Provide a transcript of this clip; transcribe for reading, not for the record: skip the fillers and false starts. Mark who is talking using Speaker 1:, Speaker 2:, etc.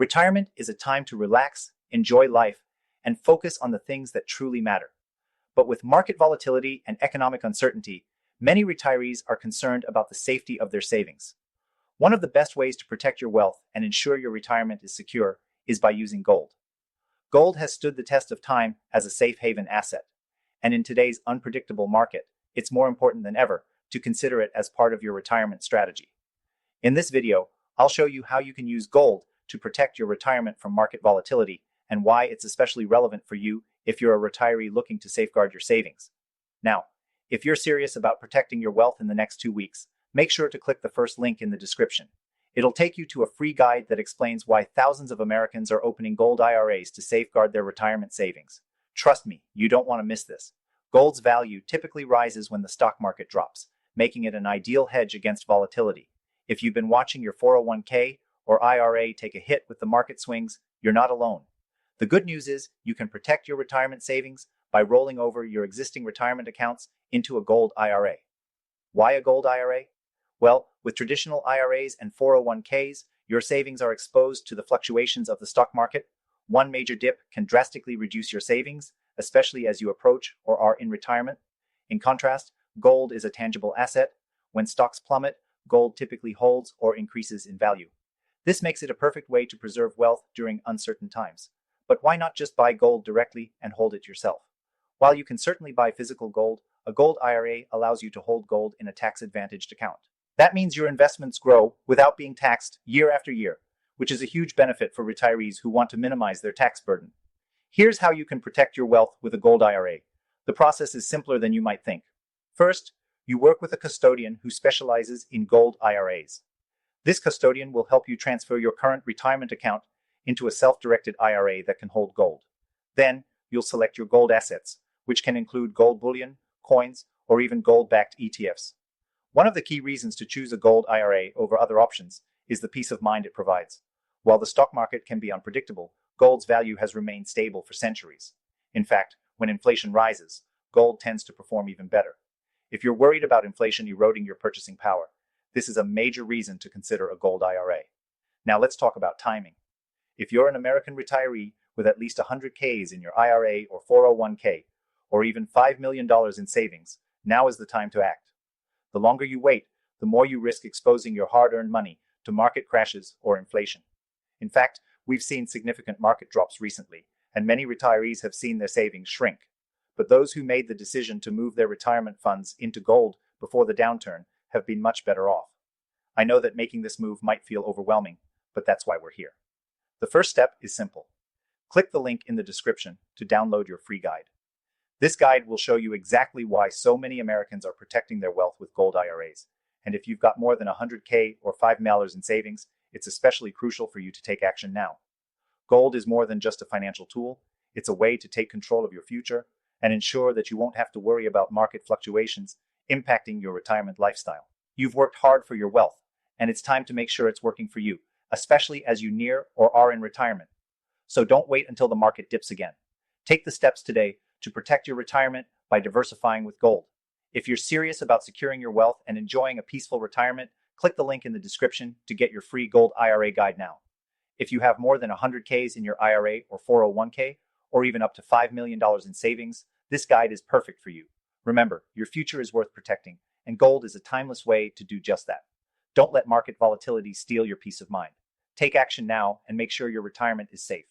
Speaker 1: Retirement is a time to relax, enjoy life, and focus on the things that truly matter. But with market volatility and economic uncertainty, many retirees are concerned about the safety of their savings. One of the best ways to protect your wealth and ensure your retirement is secure is by using gold. Gold has stood the test of time as a safe haven asset, and in today's unpredictable market, it's more important than ever to consider it as part of your retirement strategy. In this video, I'll show you how you can use gold to protect your retirement from market volatility and why it's especially relevant for you if you're a retiree looking to safeguard your savings. Now, if you're serious about protecting your wealth in the next 2 weeks, make sure to click the first link in the description. It'll take you to a free guide that explains why thousands of Americans are opening gold IRAs to safeguard their retirement savings. Trust me, you don't want to miss this. Gold's value typically rises when the stock market drops, making it an ideal hedge against volatility. If you've been watching your 401k or IRA take a hit with the market swings, you're not alone. The good news is you can protect your retirement savings by rolling over your existing retirement accounts into a gold IRA. Why a gold IRA? Well, with traditional IRAs and 401ks, your savings are exposed to the fluctuations of the stock market. One major dip can drastically reduce your savings, especially as you approach or are in retirement. In contrast, gold is a tangible asset. When stocks plummet, gold typically holds or increases in value. This makes it a perfect way to preserve wealth during uncertain times. But why not just buy gold directly and hold it yourself? While you can certainly buy physical gold, a gold IRA allows you to hold gold in a tax-advantaged account. That means your investments grow without being taxed year after year, which is a huge benefit for retirees who want to minimize their tax burden. Here's how you can protect your wealth with a gold IRA. The process is simpler than you might think. First, you work with a custodian who specializes in gold IRAs. This custodian will help you transfer your current retirement account into a self-directed IRA that can hold gold. Then, you'll select your gold assets, which can include gold bullion, coins, or even gold-backed ETFs. One of the key reasons to choose a gold IRA over other options is the peace of mind it provides. While the stock market can be unpredictable, gold's value has remained stable for centuries. In fact, when inflation rises, gold tends to perform even better. If you're worried about inflation eroding your purchasing power, this is a major reason to consider a gold IRA. Now let's talk about timing. If you're an American retiree with at least 100Ks in your IRA or 401k, or even $5 million in savings, now is the time to act. The longer you wait, the more you risk exposing your hard-earned money to market crashes or inflation. In fact, we've seen significant market drops recently, and many retirees have seen their savings shrink. But those who made the decision to move their retirement funds into gold before the downturn have been much better off. I know that making this move might feel overwhelming, but that's why we're here. The first step is simple. Click the link in the description to download your free guide. This guide will show you exactly why so many Americans are protecting their wealth with gold IRAs. And if you've got more than 100K or $5 million in savings, it's especially crucial for you to take action now. Gold is more than just a financial tool. It's a way to take control of your future and ensure that you won't have to worry about market fluctuations impacting your retirement lifestyle. You've worked hard for your wealth, and it's time to make sure it's working for you, especially as you near or are in retirement. So don't wait until the market dips again. Take the steps today to protect your retirement by diversifying with gold. If you're serious about securing your wealth and enjoying a peaceful retirement, click the link in the description to get your free gold IRA guide now. If you have more than 100Ks in your IRA or 401k, or even up to $5 million in savings, this guide is perfect for you. Remember, your future is worth protecting, and gold is a timeless way to do just that. Don't let market volatility steal your peace of mind. Take action now and make sure your retirement is safe.